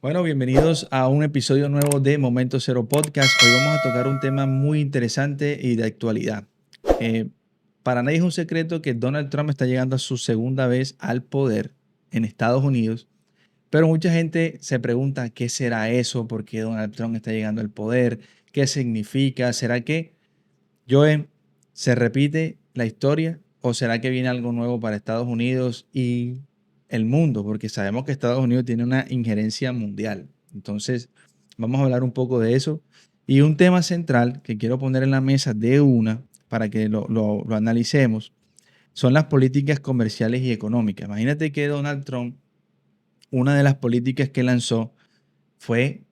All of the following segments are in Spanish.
Bueno, bienvenidos a un episodio nuevo de Momento Cero Podcast. Hoy vamos a tocar un tema muy interesante y de actualidad. Eh, para nadie es un secreto que Donald Trump está llegando a su segunda vez al poder en Estados Unidos, pero mucha gente se pregunta qué será eso, por qué Donald Trump está llegando al poder, qué significa, será que Joe, se repite la historia o será que viene algo nuevo para Estados Unidos y el mundo, porque sabemos que Estados Unidos tiene una injerencia mundial. Entonces, vamos a hablar un poco de eso. Y un tema central que quiero poner en la mesa de una para que lo analicemos son las políticas comerciales y económicas. Imagínate que Donald Trump, una de las políticas que lanzó fue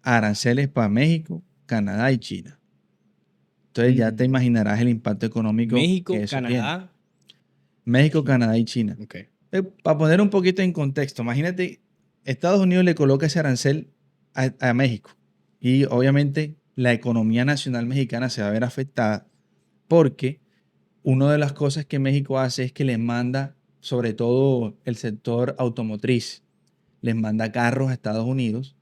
aranceles para México, Canadá y China. Entonces ya te Mm, imaginarás el impacto económico que México, eso tiene. Canadá, México, China. Canadá y China. Ok. Para poner un poquito en contexto, imagínate, Estados Unidos le coloca ese arancel a México y obviamente la economía nacional mexicana se va a ver afectada porque una de las cosas que México hace es que les manda, sobre todo el sector automotriz, les manda carros a Estados Unidos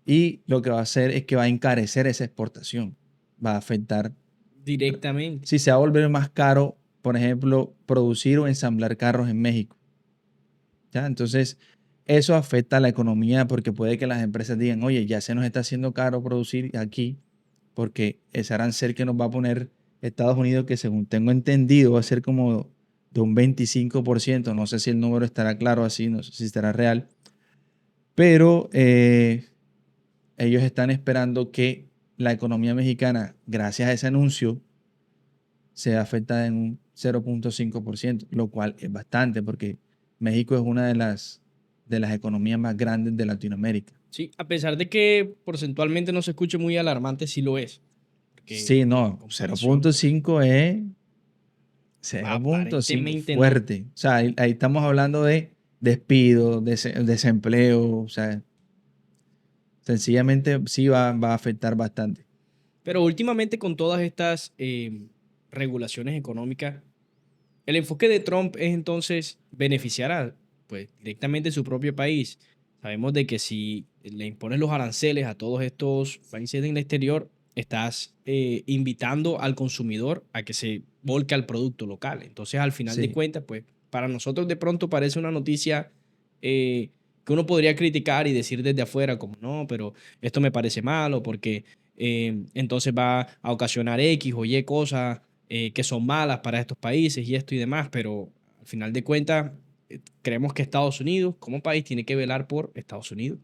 y lo que va a hacer es que va a encarecer esa exportación, va a afectar. Directamente. Si se va a volver más caro, por ejemplo, producir o ensamblar carros en México. ¿Ya? Entonces, eso afecta a la economía porque puede que las empresas digan, oye, ya se nos está haciendo caro producir aquí porque ese arancel que nos va a poner Estados Unidos, que según tengo entendido va a ser como de un 25%, no sé si el número estará claro así, no sé si estará real, pero ellos están esperando que la economía mexicana, gracias a ese anuncio, se afecta en un 0.5%, lo cual es bastante porque México es una de las economías más grandes de Latinoamérica. Sí, a pesar de que porcentualmente no se escuche muy alarmante, sí lo es. Porque Sí, en no, comparación, pues, 0.5 es 0.5 aparentemente no. fuerte. O sea, ahí estamos hablando de despido, desempleo, o sea, sencillamente sí va a afectar bastante. Pero últimamente con todas estas regulaciones económicas, el enfoque de Trump es entonces beneficiar a, pues, directamente su propio país. Sabemos de que si le impones los aranceles a todos estos países en el exterior, estás invitando al consumidor a que se volque al producto local. Entonces, al final de Sí. cuentas, pues, para nosotros de pronto parece una noticia que uno podría criticar y decir desde afuera como, no, pero esto me parece malo porque entonces va a ocasionar X o Y cosas que son malas para estos países y esto y demás, pero al final de cuentas creemos que Estados Unidos como país tiene que velar por Estados Unidos.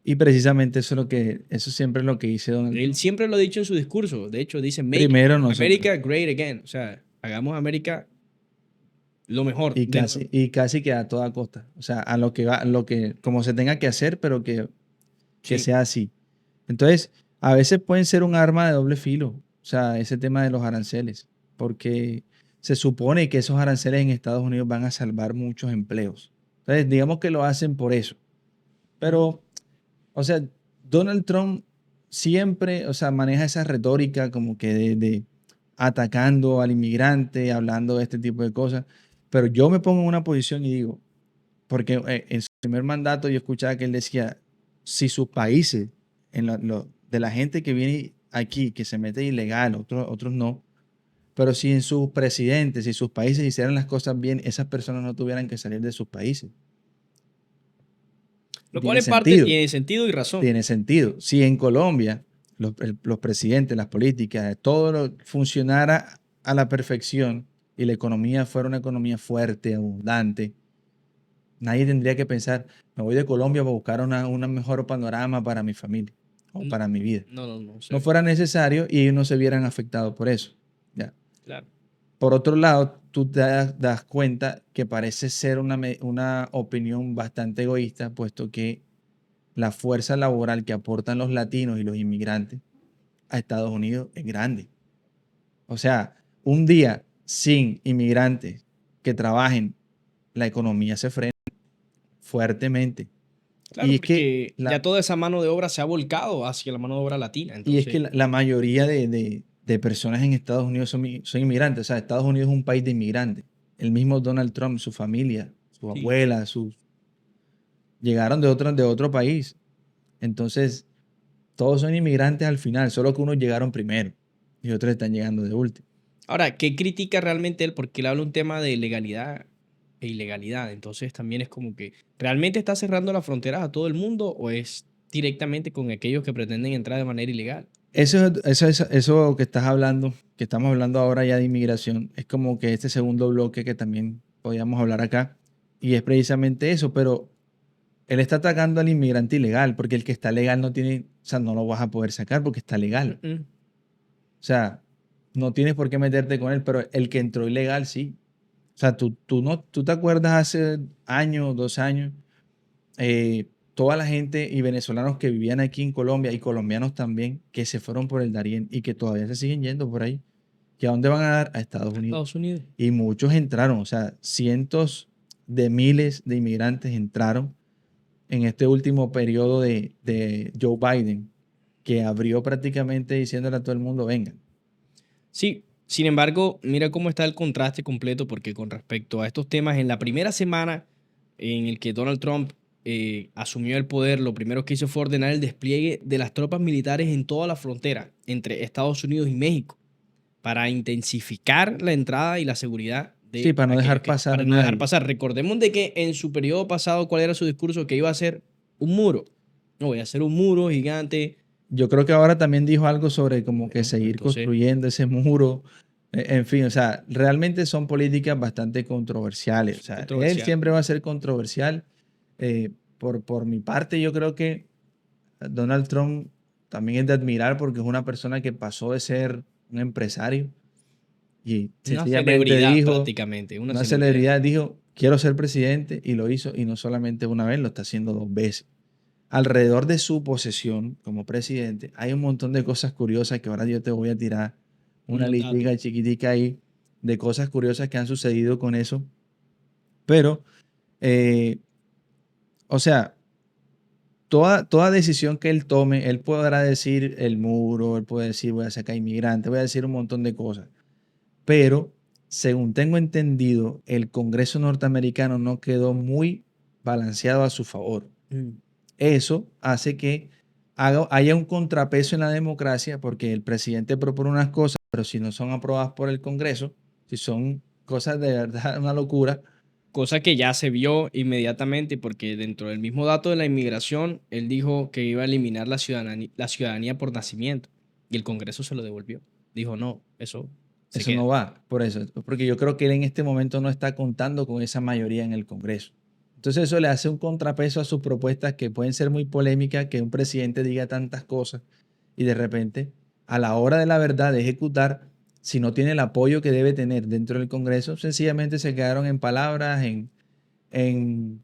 Y precisamente eso siempre es lo que dice Donald Él Trump. siempre lo ha dicho en su discurso, de hecho dice Make Primero nosotros. America Great Again, o sea, hagamos América lo mejor Y de casi, nuevo. y casi que a toda costa. O sea, a lo que va, lo que, como se tenga que hacer, pero que Sí, sea así. Entonces, a veces pueden ser un arma de doble filo. O sea, ese tema de los aranceles. Porque se supone que esos aranceles en Estados Unidos van a salvar muchos empleos. Entonces, digamos que lo hacen por eso. Pero, o sea, Donald Trump siempre, o sea, maneja esa retórica como que de atacando al inmigrante, hablando de este tipo de cosas. Pero yo me pongo en una posición y digo, porque en su primer mandato yo escuchaba que él decía, si sus países, de la gente que viene aquí, que se mete ilegal, otros no, pero si en sus presidentes y sus países hicieran las cosas bien, esas personas no tuvieran que salir de sus países. Y lo cual en parte tiene sentido y razón. tiene sentido. Si en Colombia los presidentes, las políticas, todo funcionara a la perfección y la economía fuera una economía fuerte, abundante, nadie tendría que pensar, me voy de Colombia para buscar un mejor panorama para mi familia o N- para mi vida. No, no, no, No sé, fuera necesario y ellos no se vieran afectados por eso. ¿Ya? claro. Por otro lado, tú te das cuenta que parece ser una opinión bastante egoísta, puesto que la fuerza laboral que aportan los latinos y los inmigrantes a Estados Unidos es grande. O sea, un día sin inmigrantes que trabajen, la economía se frena fuertemente. Y Claro, es que porque ya la, toda esa mano de obra se ha volcado hacia la mano de obra latina, y es que entonces, la mayoría de personas en Estados Unidos son inmigrantes. O sea, Estados Unidos es un país de inmigrantes. El mismo Donald Trump, su familia, su sí. abuela, llegaron de otro país. Entonces, todos son inmigrantes al final, solo que unos llegaron primero y otros están llegando de último. Ahora, ¿qué critica realmente él? Porque él habla un tema de legalidad e ilegalidad. Entonces también es como que, ¿realmente está cerrando las fronteras a todo el mundo o es directamente con aquellos que pretenden entrar de manera ilegal? Eso que estás hablando, que estamos hablando ahora ya de inmigración, es como que este segundo bloque que también podíamos hablar acá, y es precisamente eso, pero él está atacando al inmigrante ilegal, porque el que está legal no tiene, o sea, no lo vas a poder sacar porque está legal. Mm. O sea, no tienes por qué meterte con él, pero el que entró ilegal sí. O sea, tú te acuerdas hace años, 2 años, toda la gente y venezolanos que vivían aquí en Colombia y colombianos también, que se fueron por el Darién y que todavía se siguen yendo por ahí. ¿Que a dónde van a dar? A Estados A Unidos. Estados Unidos. Y muchos entraron, o sea, cientos de miles de inmigrantes entraron en este último periodo de Joe Biden, que abrió prácticamente diciéndole a todo el mundo, vengan. Sí, sin embargo, mira cómo está el contraste completo, porque con respecto a estos temas, en la primera semana en el que Donald Trump asumió el poder, lo primero que hizo fue ordenar el despliegue de las tropas militares en toda la frontera entre Estados Unidos y México para intensificar la entrada y la seguridad Sí, de para no aquellos dejar que, pasar a para no dejar nadie. pasar. Recordemos de que en su periodo pasado, ¿cuál era su discurso? Que iba a ser un muro. No, voy a hacer un muro gigante. Yo creo que ahora también dijo algo sobre como que Bueno, seguir entonces, construyendo ese muro. En fin, o sea, realmente son políticas bastante controversiales. O sea, él controversial. siempre va a ser controversial. Por mi parte, yo creo que Donald Trump también es de admirar porque es una persona que pasó de ser un empresario y Una sencillamente celebridad dijo, prácticamente, una una celebridad. celebridad dijo, quiero ser presidente y lo hizo y no solamente una vez, lo está haciendo 2 veces. Alrededor de su posesión como presidente hay un montón de cosas curiosas que ahora yo te voy a tirar una Unos datos. listica chiquitica ahí de cosas curiosas que han sucedido con eso. Pero, eh, o sea, toda decisión que él tome, él podrá decir el muro, él puede decir voy a sacar inmigrantes, voy a decir un montón de cosas. Pero, según tengo entendido, el Congreso norteamericano no quedó muy balanceado a su favor. Mm. Eso hace que haya un contrapeso en la democracia porque el presidente propone unas cosas, pero si no son aprobadas por el Congreso, si son cosas de verdad una locura, Cosa que ya se vio inmediatamente porque dentro del mismo dato de la inmigración, él dijo que iba a eliminar la ciudadanía por nacimiento y el Congreso se lo devolvió. Dijo, no, eso se eso no queda. va por eso, porque yo creo que él en este momento no está contando con esa mayoría en el Congreso. Entonces eso le hace un contrapeso a sus propuestas que pueden ser muy polémicas, que un presidente diga tantas cosas y de repente, a la hora de la verdad de ejecutar, si no tiene el apoyo que debe tener dentro del Congreso, sencillamente se quedaron en palabras, en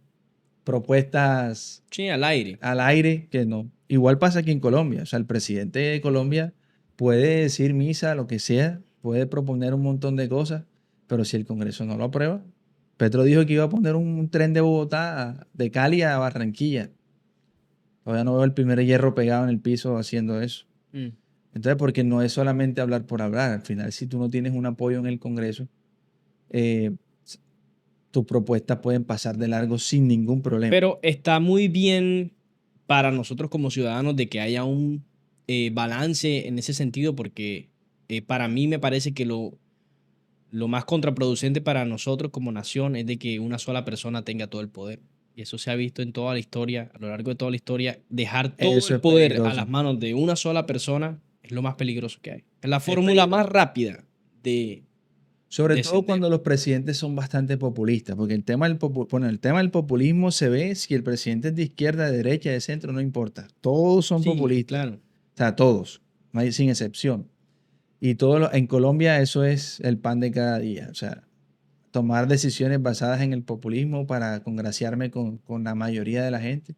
propuestas Sí, al aire. al aire, que no. Igual pasa aquí en Colombia, o sea, el presidente de Colombia puede decir misa, lo que sea, puede proponer un montón de cosas, pero si el Congreso no lo aprueba, Petro dijo que iba a poner un tren de Bogotá, de Cali a Barranquilla. Todavía no veo el primer hierro pegado en el piso haciendo eso. Mm. Entonces, porque no es solamente hablar por hablar. Al final, si tú no tienes un apoyo en el Congreso, eh, tus propuestas pueden pasar de largo sin ningún problema. Pero está muy bien para nosotros como ciudadanos de que haya un balance en ese sentido porque para mí me parece que lo más contraproducente para nosotros como nación es de que una sola persona tenga todo el poder. Y eso se ha visto en toda la historia, a lo largo de toda la historia. Dejar todo Eso el es poder a peligroso. las manos de una sola persona es lo más peligroso que hay. Es la Es fórmula más peligroso. rápida de Sobre todo descender. cuando los presidentes son bastante populistas, porque bueno, el tema del populismo se ve si el presidente es de izquierda, de derecha, de centro, no importa. Todos son Sí, populistas. claro. O sea, todos, no hay, sin excepción. Y en Colombia eso es el pan de cada día. O sea, tomar decisiones basadas en el populismo para congraciarme con la mayoría de la gente,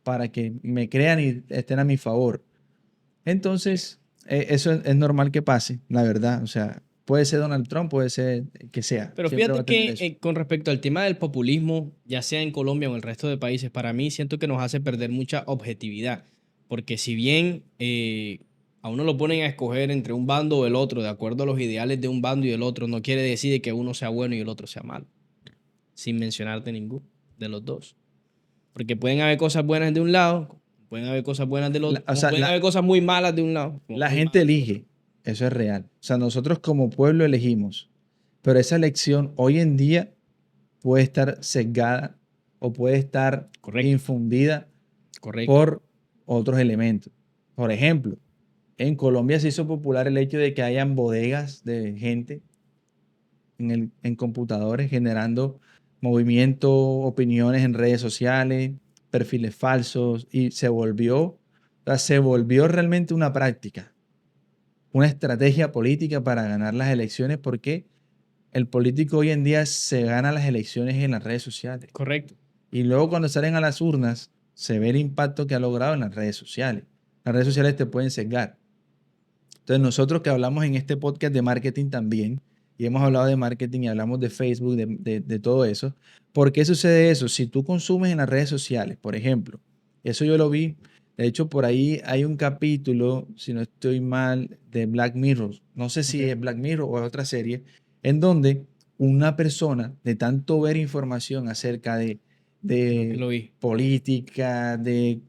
para que me crean y estén a mi favor. Entonces, eso es normal que pase, la verdad. O sea, puede ser Donald Trump, puede ser que sea, Pero siempre va fíjate a tener que eso. con respecto al tema del populismo, ya sea en Colombia o en el resto de países, para mí siento que nos hace perder mucha objetividad. Porque si bien a uno lo ponen a escoger entre un bando o el otro, de acuerdo a los ideales de un bando y el otro, no quiere decir de que uno sea bueno y el otro sea malo, sin mencionarte ninguno de los dos. Porque pueden haber cosas buenas de un lado, Pueden haber cosas buenas del otro, O sea, pueden haber cosas muy malas de un lado. la gente elige, eso es real. O sea, nosotros como pueblo elegimos, pero esa elección hoy en día puede estar sesgada o puede estar Correcto, infundida correcto. por otros elementos. Por ejemplo, en Colombia se hizo popular el hecho de que hayan bodegas de gente en computadores generando movimiento, opiniones en redes sociales, perfiles falsos y se volvió realmente una práctica, una estrategia política para ganar las elecciones porque el político hoy en día se gana las elecciones en las redes sociales. Correcto. Y luego cuando salen a las urnas, se ve el impacto que ha logrado en las redes sociales. Las redes sociales te pueden sesgar. Entonces nosotros que hablamos en este podcast de marketing también, y hemos hablado de marketing y hablamos de Facebook, de todo eso, ¿por qué sucede eso? Si tú consumes en las redes sociales, por ejemplo, eso yo lo vi, de hecho por ahí hay un capítulo, si no estoy mal, de Black Mirror, no sé si Ok. es Black Mirror o es otra serie, en donde una persona de tanto ver información acerca Creo que de lo vi. política, de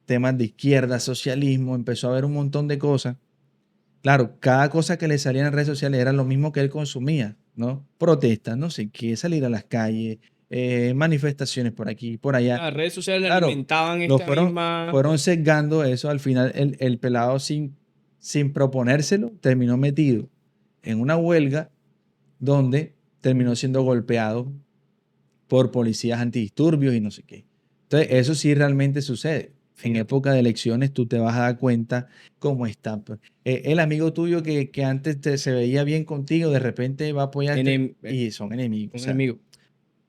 temas de izquierda, socialismo, empezó a ver un montón de cosas. Claro, cada cosa que le salía en redes sociales era lo mismo que él consumía, ¿no? Protestas, no sé qué, salir a las calles, manifestaciones por aquí, por allá. Las redes sociales Claro, alimentaban lo esta fueron, misma. fueron sesgando eso. Al final, el pelado sin proponérselo, terminó metido en una huelga donde terminó siendo golpeado por policías antidisturbios y no sé qué. Entonces, eso sí realmente sucede. En Fíjate. época de elecciones tú te vas a dar cuenta cómo está. Pues. El amigo tuyo que antes se veía bien contigo, de repente va a apoyarte y son enemigos. O Un sea, enemigo.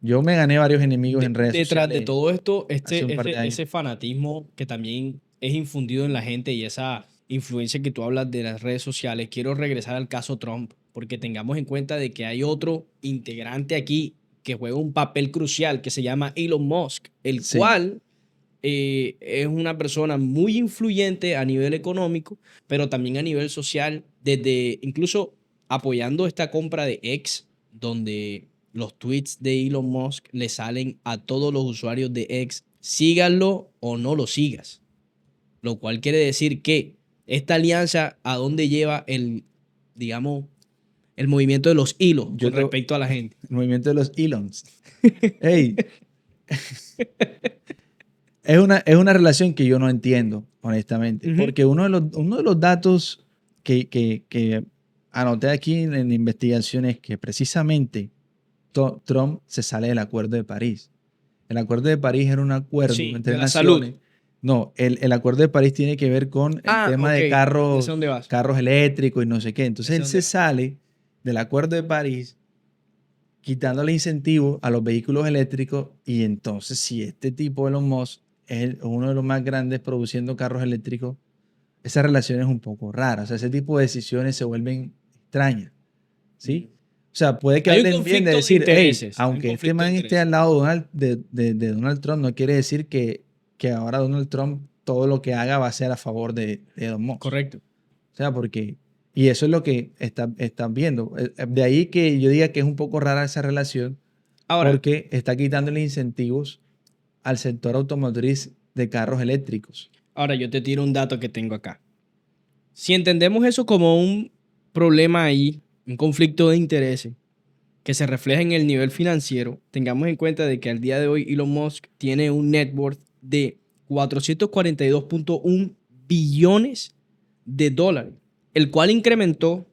yo me gané varios enemigos en redes Detrás de sociales todo esto, hace un par de años. ese fanatismo que también es infundido en la gente y esa influencia que tú hablas de las redes sociales, quiero regresar al caso Trump, porque tengamos en cuenta de que hay otro integrante aquí que juega un papel crucial que se llama Elon Musk, el Sí, cual es una persona muy influyente a nivel económico, pero también a nivel social, desde incluso apoyando esta compra de X, donde los tweets de Elon Musk le salen a todos los usuarios de X, síganlo o no lo sigas. Lo cual quiere decir que esta alianza, ¿a dónde lleva digamos, el movimiento de los hilos yo con te, respecto a la gente? el movimiento de los Elons. Hey, es una relación que yo no entiendo, honestamente, Ujú. porque uno de los datos que anoté aquí en investigaciones que precisamente Trump se sale del Acuerdo de París. El Acuerdo de París era un acuerdo Sí, entre de la salud. naciones. No, el Acuerdo de París tiene que ver con el Ah, tema ok. de ¿De dónde vas? carros eléctricos y no sé qué. ¿De Entonces él dónde se vas? sale del Acuerdo de París quitándole incentivos a los vehículos eléctricos y entonces si este tipo Elon Musk es uno de los más grandes produciendo carros eléctricos, esa relación es un poco rara. O sea, ese tipo de decisiones se vuelven extrañas, ¿sí? O sea, puede que Hay un hablen bien de conflicto de decir, hey, intereses. Hay un aunque este conflicto de man esté intereses. al lado de Donald Trump, no quiere decir que ahora Donald Trump todo lo que haga va a ser a favor de Elon Musk. Correcto. O sea, porque, y eso es lo que están viendo. De ahí que yo diga que es un poco rara esa relación, Ahora, porque está quitándole incentivos al sector automotriz de carros eléctricos. ahora yo te tiro un dato que tengo acá. Si entendemos eso como un problema ahí, un conflicto de intereses que se refleja en el nivel financiero, tengamos en cuenta de que al día de hoy Elon Musk tiene un net worth de 442.1 billones de dólares, el cual incrementó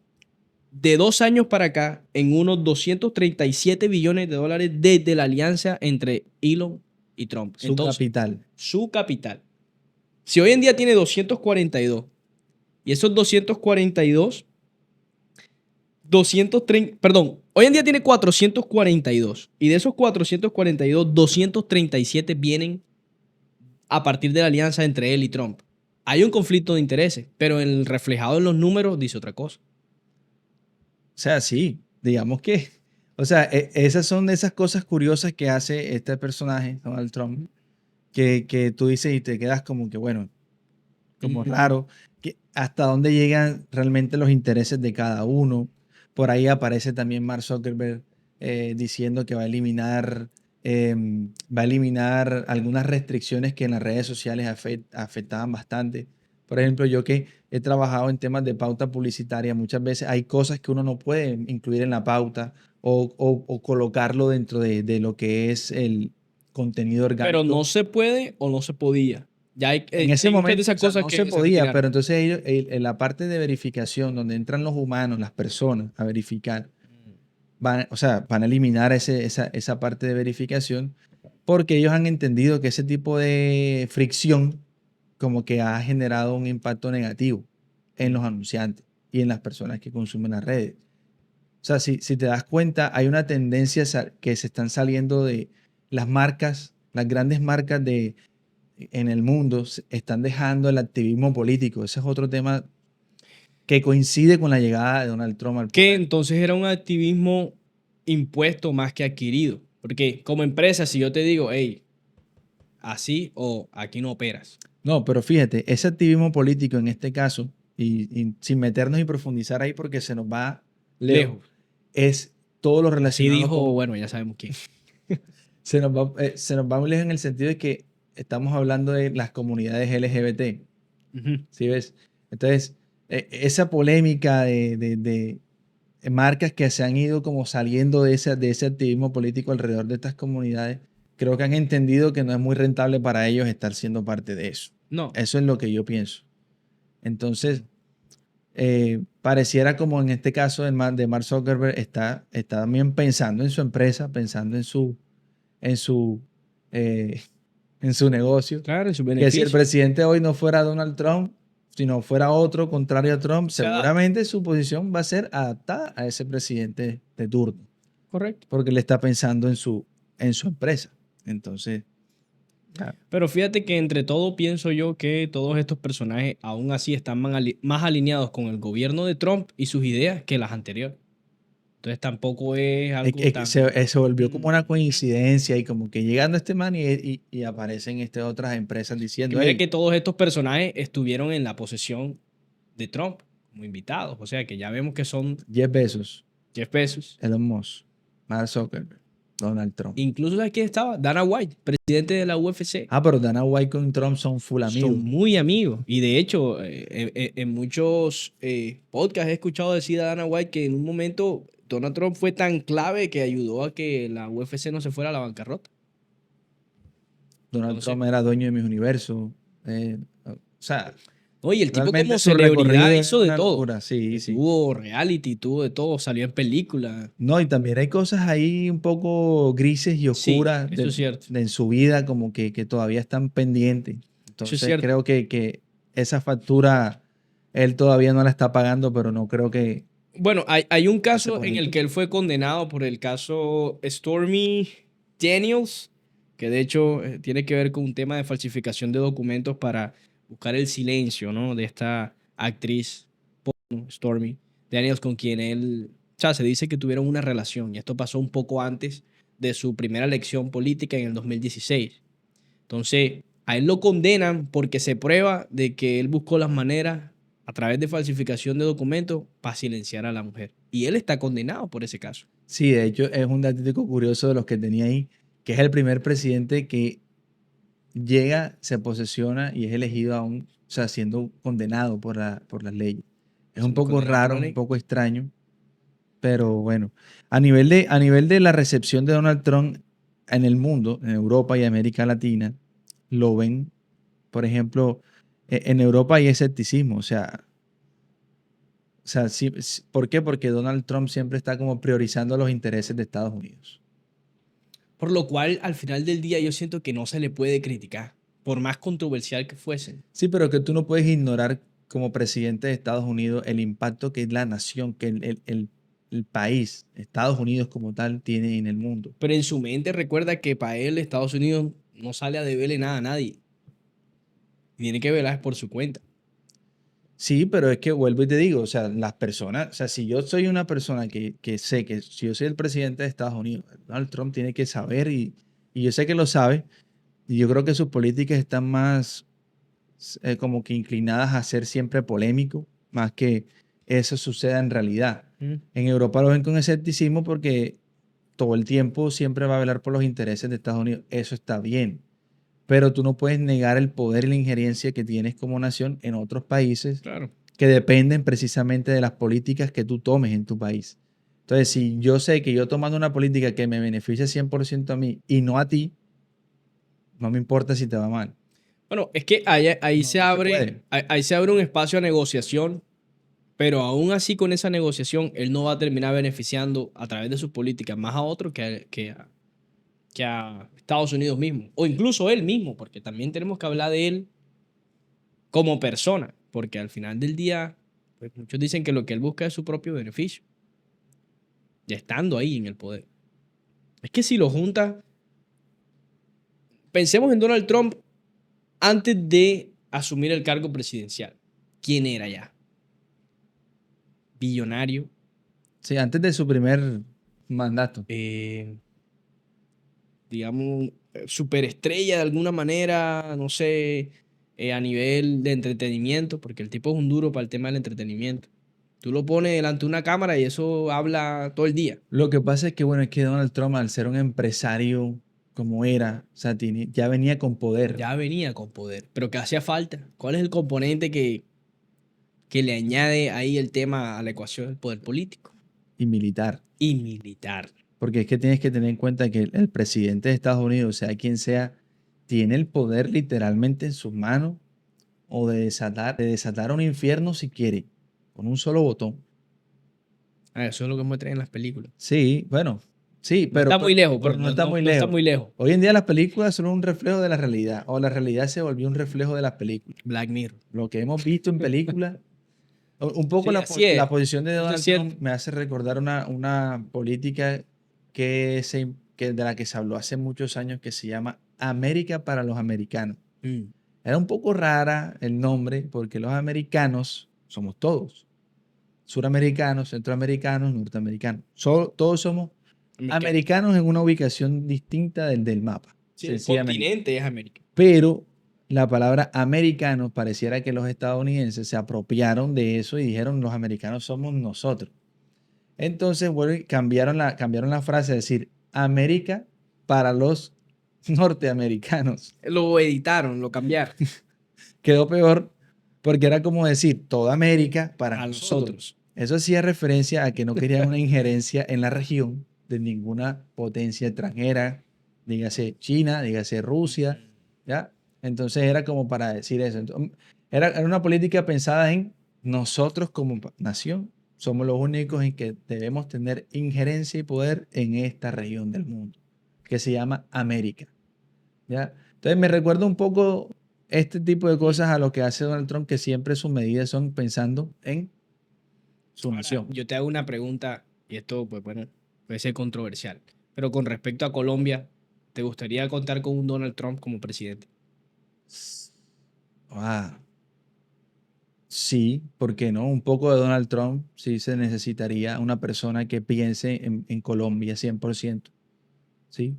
de 2 años para acá en unos 237 billones de dólares desde la alianza entre Elon y Trump. Su Entonces, capital. su capital. Si hoy en día tiene 242 y esos 230, perdón, hoy en día tiene 442 y de esos 442, 237 vienen a partir de la alianza entre él y Trump. Hay un conflicto de intereses, pero el reflejado en los números dice otra cosa. O sea, sí, digamos que, o sea, esas son de esas cosas curiosas que hace este personaje, Donald Trump, que tú dices y te quedas como que, bueno, como Ujú. raro, que hasta dónde llegan realmente los intereses de cada uno. Por ahí aparece también Mark Zuckerberg diciendo que va a eliminar va a eliminar algunas restricciones que en las redes sociales afectaban bastante. Por ejemplo, yo que he trabajado en temas de pauta publicitaria, muchas veces hay cosas que uno no puede incluir en la pauta o colocarlo dentro de lo que es el contenido Pero orgánico. no se puede o no se podía. Ya En ese hay muchas de momento, esas o sea, cosas no se que se podía, retiraron. pero entonces ellos, en la parte de verificación, donde entran los humanos, las personas a verificar, o sea, van a eliminar esa parte de verificación porque ellos han entendido que ese tipo de fricción como que ha generado un impacto negativo en los anunciantes y en las personas que consumen las redes. O sea, si te das cuenta, hay una tendencia que se están saliendo de las marcas, las grandes marcas en el mundo están dejando el activismo político. Ese es otro tema que coincide con la llegada de Donald Trump al Que poder. entonces era un activismo impuesto más que adquirido. Porque como empresa, si yo te digo, hey, así o aquí no operas. No, pero fíjate, ese activismo político en este caso, y sin meternos y profundizar ahí porque se nos va lejos, Lejos. es todo lo Así relacionado dijo, con, bueno, ya sabemos quién. se nos va muy lejos en el sentido de que estamos hablando de las comunidades LGBT, Ujú. ¿sí ves? Entonces, esa polémica de marcas que se han ido como saliendo de ese activismo político alrededor de estas comunidades, creo que han entendido que no es muy rentable para ellos estar siendo parte de eso. No. Eso es lo que yo pienso. Entonces, pareciera como en este caso de Mark Zuckerberg está también pensando en su empresa, pensando en su, eh, en su negocio, Claro, en su que si el beneficio. presidente hoy no fuera Donald Trump, sino fuera otro contrario a Trump, Se adapta. seguramente su posición va a ser adaptada a ese presidente de turno, Correcto. porque él está pensando en su empresa. Entonces, ya. Pero fíjate que entre todo pienso yo que todos estos personajes aún así están más alineados con el gobierno de Trump y sus ideas que las anteriores. Entonces tampoco es algo Que tan... se volvió como una Ujú. coincidencia y como que llegando este man y aparecen estas otras empresas Que diciendo, mira hey, que todos estos personajes estuvieron en la posesión de Trump como invitados. O sea que ya vemos que son Jeff Bezos, Jeff Bezos. Elon Musk, Mark Zuckerberg, Donald Trump. Incluso aquí estaba Dana White, presidente de la UFC. Ah, pero Dana White con Trump son full Son amigos. muy amigos. Y de hecho, en muchos podcasts he escuchado decir a Dana White que en un momento Donald Trump fue tan clave que ayudó a que la UFC no se fuera a la bancarrota. Donald Entonces, Trump era dueño de mis universos. O sea, oye, el tipo realmente como su celebridad recorrido es hizo de una todo. locura. Sí, sí. Tuvo reality, tuvo de todo, salió en películas. No, y también hay cosas ahí un poco grises y Sí, oscuras eso es cierto. en su vida, como que todavía están pendientes. Eso es Entonces cierto. creo que esa factura él todavía no la está pagando, pero no creo que Bueno, hay un pase caso por en el alto. que él fue condenado por el caso Stormy Daniels, que de hecho tiene que ver con un tema de falsificación de documentos para buscar el silencio, ¿no? De esta actriz, ¿no? Stormy Daniels, con quien él, o sea, se dice que tuvieron una relación, y esto pasó un poco antes de su primera elección política en el 2016. Entonces, a él lo condenan porque se prueba de que él buscó las maneras a través de falsificación de documentos para silenciar a la mujer. Y él está condenado por ese caso. Sí, de hecho es un dato curioso de los que tenía ahí, que es el primer presidente que llega, se posesiona y es elegido aún, o sea, siendo condenado por las leyes. Es un Siendo poco condenado por raro, la un ley. poco extraño, pero bueno. A nivel de la recepción de Donald Trump en el mundo, en Europa y América Latina, lo ven, por ejemplo, en Europa hay escepticismo, sí, ¿por qué? Porque Donald Trump siempre está como priorizando los intereses de Estados Unidos. Por lo cual, al final del día, yo siento que no se le puede criticar, por más controversial que fuese. Sí, pero que tú no puedes ignorar como presidente de Estados Unidos el impacto que la nación, que el país, Estados Unidos como tal, tiene en el mundo. Pero en su mente recuerda que para él Estados Unidos no sale a deberle nada a nadie. Tiene que velar por su cuenta. Sí, pero es que vuelvo y te digo, o sea, las personas, o sea, si yo soy una persona que sé que si yo soy el presidente de Estados Unidos, Donald Trump tiene que saber y yo sé que lo sabe, y yo creo que sus políticas están más como que inclinadas a ser siempre polémico, más que eso suceda en realidad. ¿Mm? En Europa lo ven con escepticismo porque todo el tiempo siempre va a velar por los intereses de Estados Unidos. Eso está bien. Pero tú no puedes negar el poder y la injerencia que tienes como nación en otros países Claro. que dependen precisamente de las políticas que tú tomes en tu país. Entonces, si yo sé que yo tomando una política que me beneficia 100% a mí y no a ti, no me importa si te va mal. Bueno, es que ahí No, se no se abre, puede. ahí se abre un espacio a negociación, pero aún así con esa negociación, él no va a terminar beneficiando a través de sus políticas más a otros que a Estados Unidos mismo, o incluso él mismo, porque también tenemos que hablar de él como persona, porque al final del día, pues muchos dicen que lo que él busca es su propio beneficio, ya estando ahí en el poder. Es que si lo junta, pensemos en Donald Trump antes de asumir el cargo presidencial. ¿Quién era ya? Billonario, Sí, antes de su primer mandato. eh, digamos, superestrella de alguna manera, no sé, a nivel de entretenimiento, porque el tipo es un duro para el tema del entretenimiento. Tú lo pones delante de una cámara y eso habla todo el día. Lo que pasa es que, bueno, es que Donald Trump, al ser un empresario como era, o sea, ya venía con poder Ya venía con poder, pero ¿qué hacía falta? ¿Cuál es el componente que le añade ahí el tema a la ecuación del poder político y militar. y militar? Porque es que tienes que tener en cuenta que el presidente de Estados Unidos, sea quien sea, tiene el poder literalmente en sus manos o de desatar un infierno si quiere, con un solo botón. Eso es lo que muestran en las películas. Sí, bueno, sí, No está muy lejos, pero pero no no, está no, muy no está lejos. muy lejos. Hoy en día las películas son un reflejo de la realidad, o la realidad se volvió un reflejo de las películas. Black Mirror. Lo que hemos visto en películas, un poco Sí, así la es. posición de Eso es Donald cierto. Trump me hace recordar una política de la que se habló hace muchos años que se llama América para los americanos. Mm. Era un poco rara el nombre porque los americanos somos todos, suramericanos, centroamericanos, norteamericanos. Todos somos Americano. americanos en una ubicación distinta del mapa, Sí, el sencillamente. continente es América. Pero la palabra americano pareciera que los estadounidenses se apropiaron de eso y dijeron los americanos somos nosotros. Entonces cambiaron la frase, es decir, América para los norteamericanos. Lo editaron, lo cambiaron. Quedó peor porque era como decir toda América para A nosotros. nosotros. Eso hacía referencia a que no querían una injerencia en la región de ninguna potencia extranjera, dígase China, dígase Rusia, ¿ya? Entonces era como para decir eso. Era una política pensada en nosotros como nación. Somos los únicos en que debemos tener injerencia y poder en esta región del mundo, que se llama América. ¿Ya? Entonces me recuerda un poco este tipo de cosas a lo que hace Donald Trump, que siempre sus medidas son pensando en su Ahora, nación. yo te hago una pregunta, y esto, pues bueno, puede ser controversial. Pero con respecto a Colombia, ¿te gustaría contar con un Donald Trump como presidente? Ah, sí, ¿por qué no? Un poco de Donald Trump, sí se necesitaría una persona que piense en Colombia 100%, ¿sí?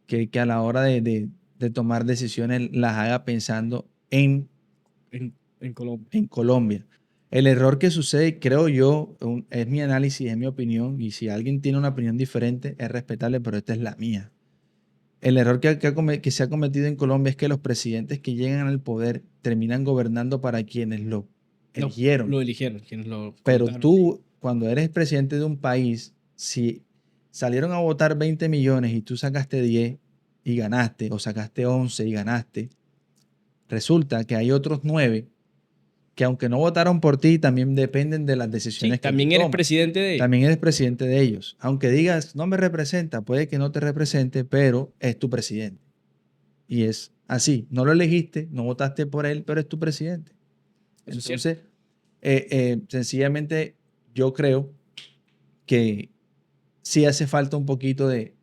Que a la hora de tomar decisiones las haga pensando En Colombia. en Colombia. El error que sucede, creo yo, es mi análisis, es mi opinión, y si alguien tiene una opinión diferente, es respetable, pero esta es la mía. El error que se ha cometido en Colombia es que los presidentes que llegan al poder terminan gobernando para quienes lo eligieron. Lo eligieron, quienes lo Pero colocaron ahí. tú, cuando eres presidente de un país, si salieron a votar 20 millones y tú sacaste 10 y ganaste, o sacaste 11 y ganaste, resulta que hay otros 9 que aunque no votaron por ti, también dependen de las Sí, decisiones que tú también eres tomas. presidente de ellos. También eres presidente de ellos. Aunque digas, no me representa, puede que no te represente, pero es tu presidente. Y es así. No lo elegiste, no votaste por él, pero es tu presidente. Eso es cierto. Entonces, sencillamente, yo creo que sí hace falta un poquito Un de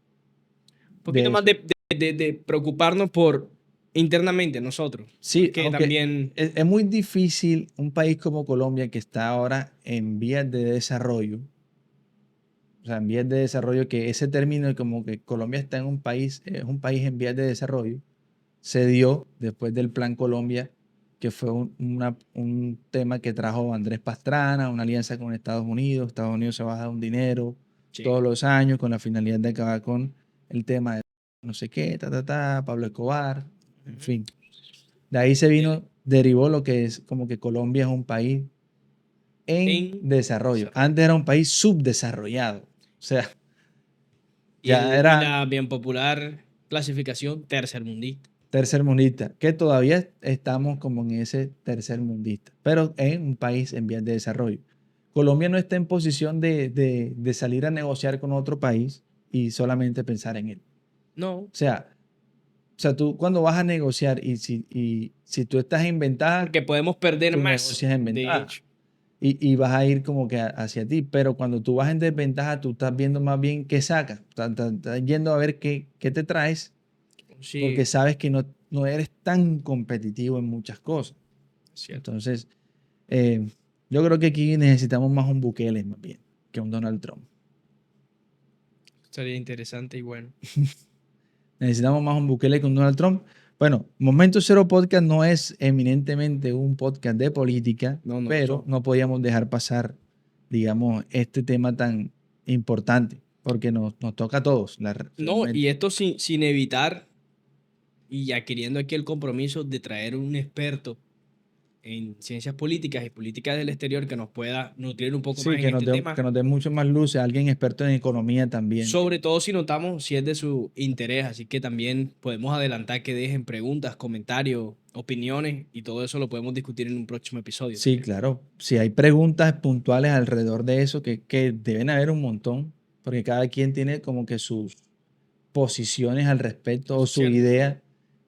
poquito más eso. de preocuparnos por internamente nosotros. Más Sí, que aunque también. es muy difícil un país como Colombia que está ahora en vías de desarrollo, o sea, en vías de desarrollo, que ese término como que Colombia está en un país, es un país en vías de desarrollo, se dio después del Plan Colombia, que fue un tema que trajo Andrés Pastrana, una alianza con Estados Unidos se va a dar un dinero Sí. todos los años con la finalidad de acabar con el tema de no sé qué, Pablo Escobar, en Ujú. fin. De ahí se vino, derivó lo que es como que Colombia es un país en En desarrollo. desarrollo. Antes era un país subdesarrollado. O sea, ya Y era la bien popular clasificación tercermundista. tercermundista, que todavía estamos como en ese tercermundista, pero en un país en vías de desarrollo. Colombia no está en posición de salir a negociar con otro país y solamente pensar en él. No, O sea, tú cuando vas a negociar y si tú estás en ventaja, porque podemos perder tú más, negocias en de ventaja hecho. y vas a ir como que hacia ti, pero cuando tú vas en desventaja, tú estás viendo más bien qué sacas, estás yendo a ver qué te traes porque Sí, sabes que no eres tan competitivo en muchas cosas. es cierto. Entonces, eh, yo creo que aquí necesitamos más un Bukele más bien que un Donald Trump. Sería interesante y bueno. Necesitamos más un Bukele que un Donald Trump. Bueno, Momento Cero Podcast no es eminentemente un podcast de política, No, no, pero eso. no podíamos dejar pasar, digamos, este tema tan importante, porque nos toca a todos, No, y realmente. esto sin evitar y adquiriendo aquí el compromiso de traer un experto en ciencias políticas y políticas del exterior que nos pueda nutrir un poco Sí, más en este que tema, nos dé mucho más luces, alguien experto en economía también. sobre todo si notamos si es de su interés, así que también podemos adelantar que dejen preguntas, comentarios, opiniones y todo eso lo podemos discutir en un próximo episodio Sí, también. claro. Si hay preguntas puntuales alrededor de eso, que deben haber un montón, porque cada quien tiene como que sus posiciones al respecto o Eso es su cierto. idea,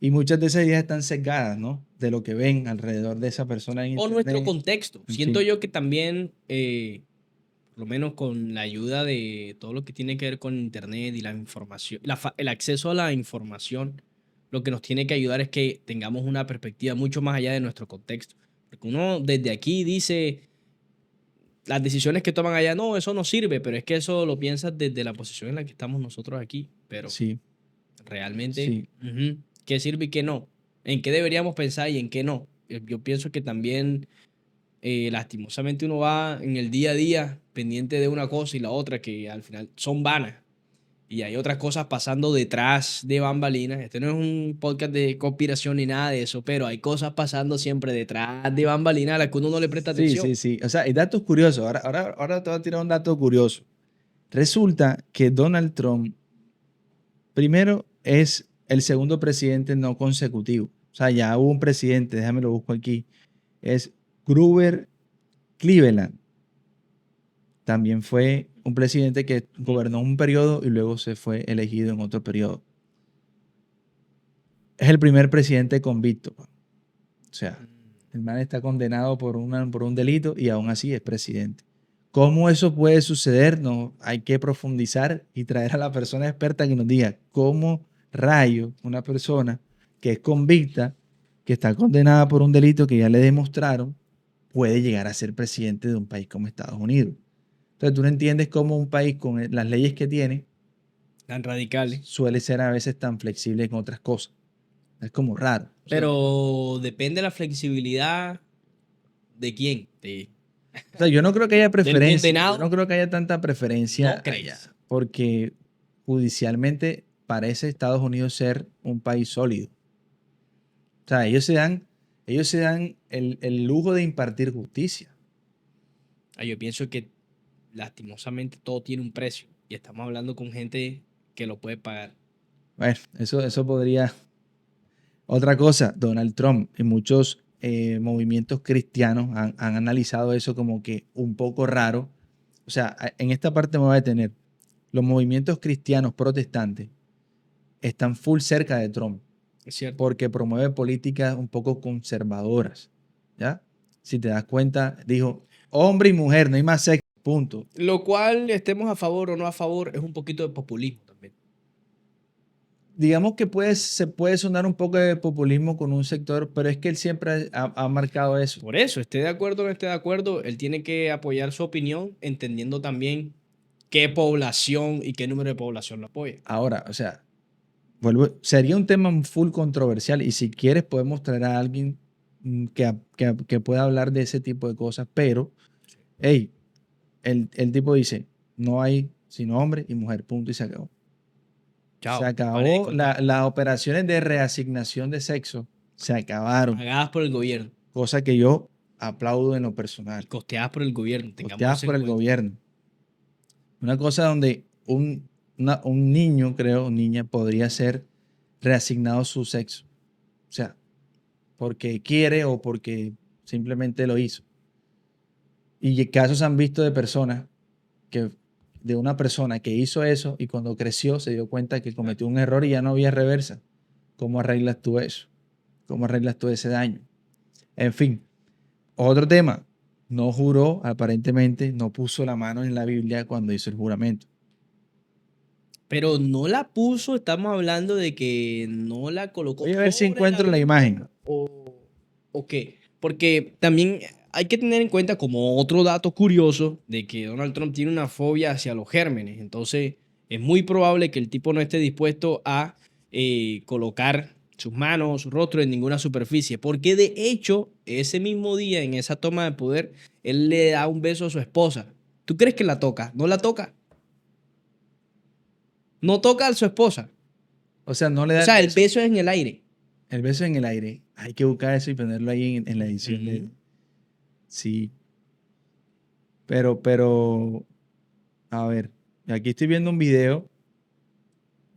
y muchas de esas ideas están sesgadas, ¿no? De lo que ven alrededor de esa persona en O nuestro internet, contexto. en Siento fin. yo que también, por lo menos con la ayuda de todo lo que tiene que ver con Internet y la información, el acceso a la información, lo que nos tiene que ayudar es que tengamos una perspectiva mucho más allá de nuestro contexto. Porque uno desde aquí dice, las decisiones que toman allá, no, eso no sirve, pero es que eso lo piensas desde la posición en la que estamos nosotros aquí. Pero Sí, realmente, sí, ¿qué sirve y qué no? ¿En qué deberíamos pensar y en qué no? Yo pienso que también lastimosamente uno va en el día a día pendiente de una cosa y la otra que al final son vanas. Y hay otras cosas pasando detrás de bambalinas. Este no es un podcast de conspiración ni nada de eso, pero hay cosas pasando siempre detrás de bambalinas a las que uno no le presta sí, atención. sí, sí. O sea, hay datos curiosos. Ahora te voy a tirar un dato curioso. Resulta que Donald Trump, primero, es el segundo presidente no consecutivo. O sea, ya hubo un presidente, déjame lo busco aquí, es Grover Cleveland. También fue un presidente que Ujú. gobernó un periodo y luego se fue elegido en otro periodo. Es el primer presidente convicto. O sea, el man está condenado por un delito y aún así es presidente. ¿Cómo eso puede suceder? No, hay que profundizar y traer a la persona experta que nos diga cómo rayo una persona que es convicta, que está condenada por un delito que ya le demostraron, puede llegar a ser presidente de un país como Estados Unidos. Entonces tú no entiendes cómo un país con las leyes que tiene Tan radicales. suele ser a veces tan flexible en otras cosas. Es como raro. Pero depende de la flexibilidad de quién. O sea, yo no creo que haya Del preferencia, yo no condenado, creo que haya tanta preferencia ¿no crees? allá, porque judicialmente parece Estados Unidos ser un país sólido. O sea, ellos se dan el lujo de impartir justicia. Yo pienso que lastimosamente todo tiene un precio y estamos hablando con gente que lo puede pagar. Bueno, eso podría. Otra cosa, Donald Trump y muchos movimientos cristianos han analizado eso como que un poco raro. O sea, en esta parte me voy a detener. Los movimientos cristianos protestantes están full cerca de Trump Es cierto. porque promueve políticas un poco conservadoras, ¿ya? Si te das cuenta, dijo, hombre y mujer, no hay más sexo, punto. Lo cual, estemos a favor o no a favor, es un poquito de populismo también. Digamos que se puede sonar un poco de populismo con un sector, pero es que él siempre ha marcado eso. Por eso, esté de acuerdo o no esté de acuerdo, él tiene que apoyar su opinión, entendiendo también qué población y qué número de población lo apoya. Ahora, o sea, sería un tema full controversial y si quieres podemos traer a alguien que pueda hablar de ese tipo de cosas, pero, hey, el tipo dice, no hay sino hombre y mujer, punto y se acabó. Chao. Se Pare de acabó, contar. las operaciones de reasignación de sexo se acabaron, Pagadas por el gobierno cosa que yo aplaudo en lo y personal, costeadas por el gobierno. Tengamos costeadas eso por en el cuenta. gobierno. Una cosa donde un niño, creo, niña, podría ser reasignado su sexo. O sea, porque quiere o porque simplemente lo hizo. Y casos han visto de personas que, de una persona que hizo eso y cuando creció se dio cuenta que cometió un error y ya no había reversa. ¿Cómo arreglas tú eso? ¿Cómo arreglas tú ese daño? En fin, otro tema. No juró, aparentemente, no puso la mano en la Biblia cuando hizo el juramento. Pero no la puso, estamos hablando de que no la colocó Voy a ver si sobre la encuentro la Biblia imagen. o qué. Porque también hay que tener en cuenta como otro dato curioso de que Donald Trump tiene una fobia hacia los gérmenes. Entonces es muy probable que el tipo no esté dispuesto a colocar sus manos, su rostro en ninguna superficie. Porque de hecho, ese mismo día, en esa toma de poder, él le da un beso a su esposa. ¿Tú crees que la toca? No la toca. No toca a su esposa. O sea, no le O da el sea, el beso. beso es en el aire. El beso en el aire. Hay que buscar eso y ponerlo ahí en la edición de... Ujú. Sí, a ver, aquí estoy viendo un video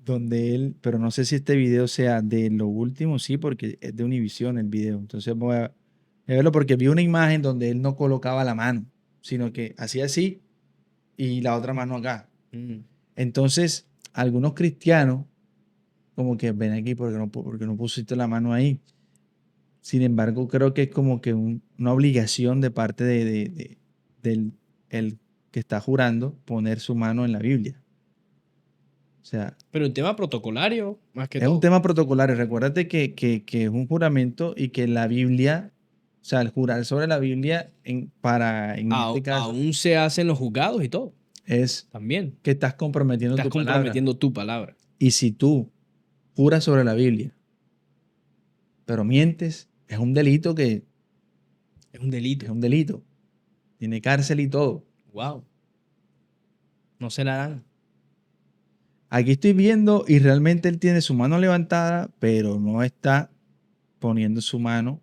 donde él, pero no sé si este video sea de lo último, sí, porque es de Univision el video. Entonces voy a verlo porque vi una imagen donde él no colocaba la mano, sino que hacía así y la otra mano acá. Mm. Entonces, algunos cristianos, como que ven aquí porque no pusiste la mano ahí. Sin embargo, creo que es como que una obligación de parte del el que está jurando poner su mano en la Biblia. O sea, Pero un tema protocolario, más que es un todo. tema protocolario. Recuérdate que es un juramento y que la Biblia, o sea, el jurar sobre la Biblia en este caso Aún se hacen los juzgados y todo. es También. que estás comprometiendo Estás tu palabra. comprometiendo tu palabra. Y si tú juras sobre la Biblia, pero mientes, es un delito que Es un es delito. un delito. Tiene cárcel y todo. Wow. No se la dan. Aquí estoy viendo y realmente él tiene su mano levantada, pero no está poniendo su mano,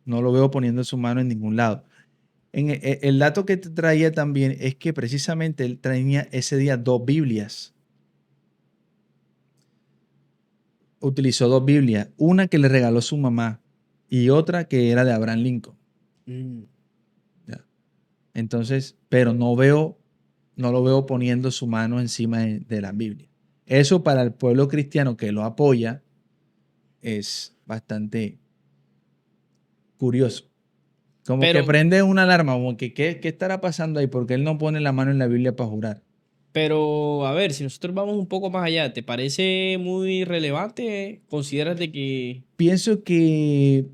no lo veo poniendo su mano en ningún lado. El dato que te traía también es que precisamente él traía ese día dos Biblias. Utilizó dos Biblias, una que le regaló su mamá y otra que era de Abraham Lincoln. Mm. ¿Ya? Entonces, pero no lo veo poniendo su mano encima de la Biblia. Eso para el pueblo cristiano que lo apoya es bastante curioso. Como que Pero, prende una alarma, como que ¿qué estará pasando ahí? Porque él no pone la mano en la Biblia para jurar. a ver, si nosotros vamos un poco más allá, ¿te parece muy relevante? ¿Consideras de que Pienso se le que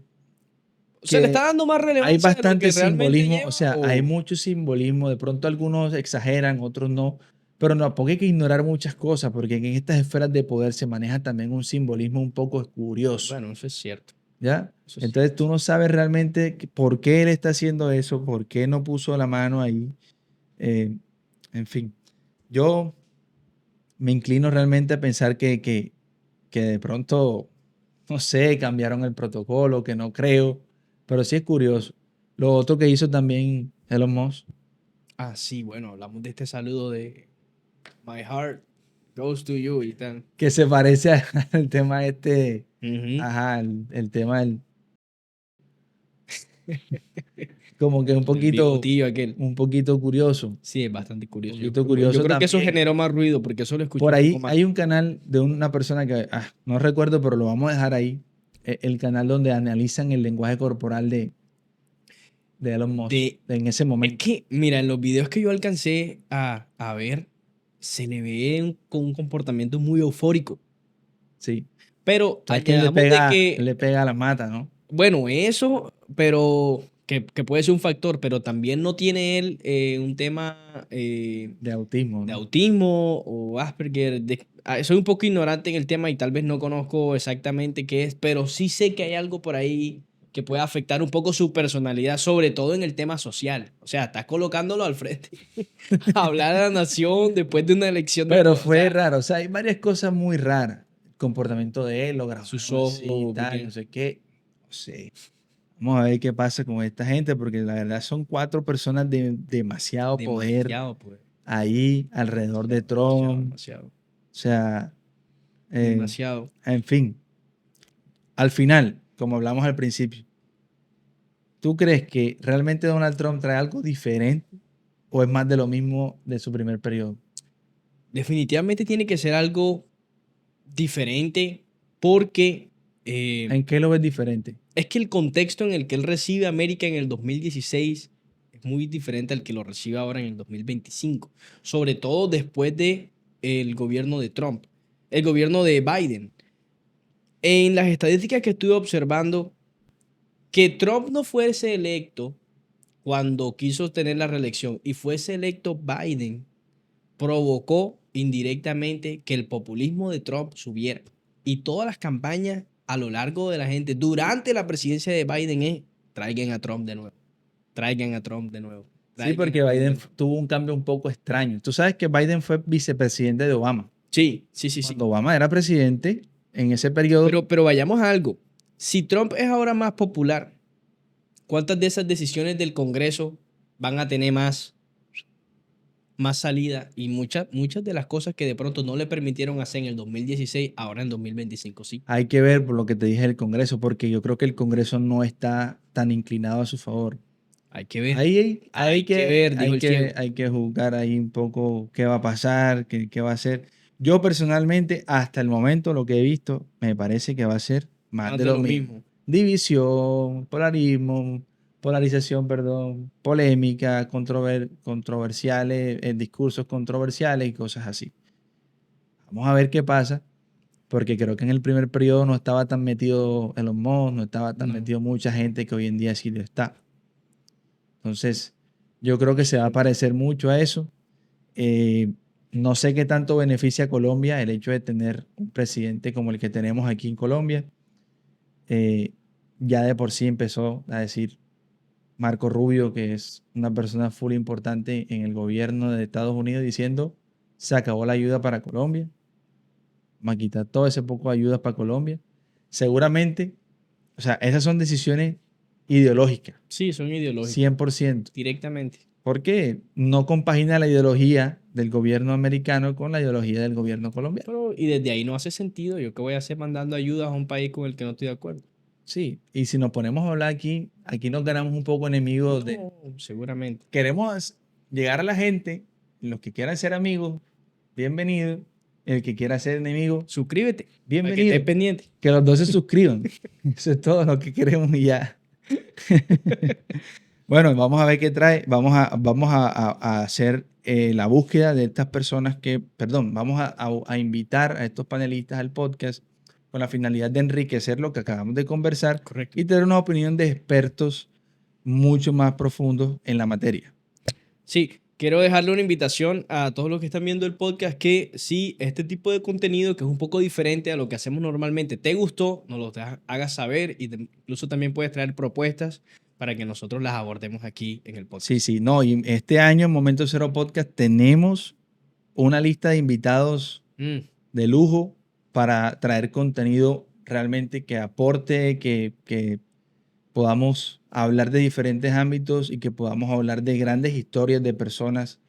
está dando más hay relevancia de lo que bastante realmente simbolismo, o lleva? sea, hay O, mucho simbolismo, de pronto algunos exageran, otros no, pero no, porque hay que ignorar muchas cosas, porque en estas esferas de poder se maneja también un simbolismo un poco curioso, bueno, eso es cierto. ¿ya? Eso es Entonces cierto. tú no sabes realmente por qué él está haciendo eso, por qué no puso la mano ahí, eh, en fin. Yo me inclino realmente a pensar que de pronto, no sé, cambiaron el protocolo, que no creo, pero sí es curioso. Lo otro que hizo también Elon Musk, Ah, sí, bueno, hablamos de este saludo de My heart goes to you y tal. que se parece al tema este, Ujú. ajá, el tema del, como que El bigotillo aquel. un poquito curioso, Sí, es bastante un curioso. poquito Yo curioso creo que eso también. generó más ruido porque eso lo escuché Por un poco ahí más. hay un canal de una persona que, no recuerdo, pero lo vamos a dejar ahí, el canal donde analizan el lenguaje corporal de Elon Musk De, en ese es momento. que, mira, en los videos que yo alcancé a ver, se le ve con un comportamiento muy eufórico. Sí. Pero Sabes que añadamos de él que, le pega a la mata, ¿no? bueno, eso, pero que puede ser un factor, pero también no tiene él un tema De autismo, de ¿no? autismo o Asperger. Soy un poco ignorante en el tema y tal vez no conozco exactamente qué es, pero sí sé que hay algo por ahí que pueda afectar un poco su personalidad, sobre todo en el tema social. O sea, estás colocándolo al frente a hablar a la nación después de una elección. Pero O fue sea, raro, o sea, hay varias cosas muy raras. El comportamiento de él, lo sus grabaron así, ojos, tal, no sé qué. No sé. Vamos a ver qué pasa con esta gente, porque la verdad son 4 personas de demasiado poder demasiado, pues. ahí alrededor de Demasiado, Trump. demasiado. O sea, eh, Demasiado. en fin, al final, como hablamos al principio, ¿tú crees que realmente Donald Trump trae algo diferente o es más de lo mismo de su primer periodo? Definitivamente tiene que ser algo diferente porque ¿En qué lo ves diferente? es que el contexto en el que él recibe a América en el 2016 es muy diferente al que lo recibe ahora en el 2025, sobre todo después de el gobierno de Trump, el gobierno de Biden. En las estadísticas que estuve observando, que Trump no fuese electo cuando quiso tener la reelección y fuese electo Biden, provocó indirectamente que el populismo de Trump subiera. Y todas las campañas a lo largo de la gente durante la presidencia de Biden es traigan a Trump de nuevo, traigan a Trump de nuevo, Sí, traigan a porque Trump de Biden nuevo. tuvo un cambio un poco extraño. Tú sabes que Biden fue vicepresidente de Obama. Sí, sí, sí, sí. Cuando Obama era presidente, en ese periodo, Pero vayamos a algo. Si Trump es ahora más popular, ¿cuántas de esas decisiones del Congreso van a tener más salida? Y muchas de las cosas que de pronto no le permitieron hacer en el 2016, ahora en 2025 sí. hay que ver por lo que te dije del Congreso, porque yo creo que el Congreso no está tan inclinado a su favor. Hay que ver. Ahí Hay que ver, dijo el ciego. hay que juzgar ahí un poco qué va a pasar, qué va a ser. Yo personalmente, hasta el momento, lo que he visto, me parece que va a ser más Más de de lo lo mismo. mismo. División, polarización, perdón, polémica, controversiales, discursos controversiales y cosas así. Vamos a ver qué pasa, porque creo que en el primer periodo no estaba tan metido Elon Musk, no estaba tan No. metido mucha gente que hoy en día sí lo está. Entonces, yo creo que se va a parecer mucho a eso. Eh, no sé qué tanto beneficia a Colombia el hecho de tener un presidente como el que tenemos aquí en Colombia. Eh, ya de por sí empezó a decir Marco Rubio, que es una persona full importante en el gobierno de Estados Unidos, diciendo, se acabó la ayuda para Colombia, vamos a quitar todo ese poco de ayudas para Colombia. Seguramente, o sea, esas son decisiones ideológicas, Sí, son ideológicas, 100%. directamente. Porque no compagina la ideología del gobierno americano con la ideología del gobierno colombiano. Pero, y desde ahí no hace sentido. ¿Yo qué voy a hacer mandando ayudas a un país con el que no estoy de acuerdo? Sí, y si nos ponemos a hablar aquí, aquí nos ganamos un poco enemigos de... No, seguramente. Queremos llegar a la gente, los que quieran ser amigos, bienvenido. El que quiera ser enemigo, Suscríbete, para que bienvenido. estés pendiente. Que los dos se suscriban. Eso es todo lo que queremos y ya. Bueno, vamos a ver qué trae. Vamos a hacer la búsqueda de estas personas que, perdón, vamos a invitar a estos panelistas al podcast con la finalidad de enriquecer lo que acabamos de conversar Correcto. y tener una opinión de expertos mucho más profundos en la materia. Sí, quiero dejarle una invitación a todos los que están viendo el podcast que si este tipo de contenido que es un poco diferente a lo que hacemos normalmente te gustó, nos lo hagas saber y incluso también puedes traer propuestas para que nosotros las abordemos aquí en el podcast. Sí, sí, no, y este año en Momento Cero Podcast tenemos una lista de invitados de lujo para traer contenido realmente que aporte, que podamos hablar de diferentes ámbitos y que podamos hablar de grandes historias de personas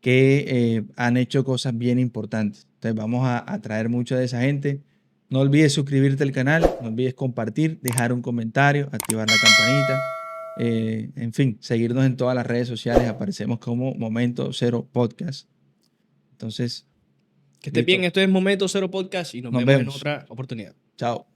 que han hecho cosas bien importantes. Entonces vamos a traer mucha de esa gente. No olvides suscribirte al canal, no olvides compartir, dejar un comentario, activar la campanita. En fin, seguirnos en todas las redes sociales. Aparecemos como Momento Cero Podcast. Entonces, Que estés listo. bien, esto es Momento Cero Podcast y nos Nos vemos en vemos. otra oportunidad. Chao.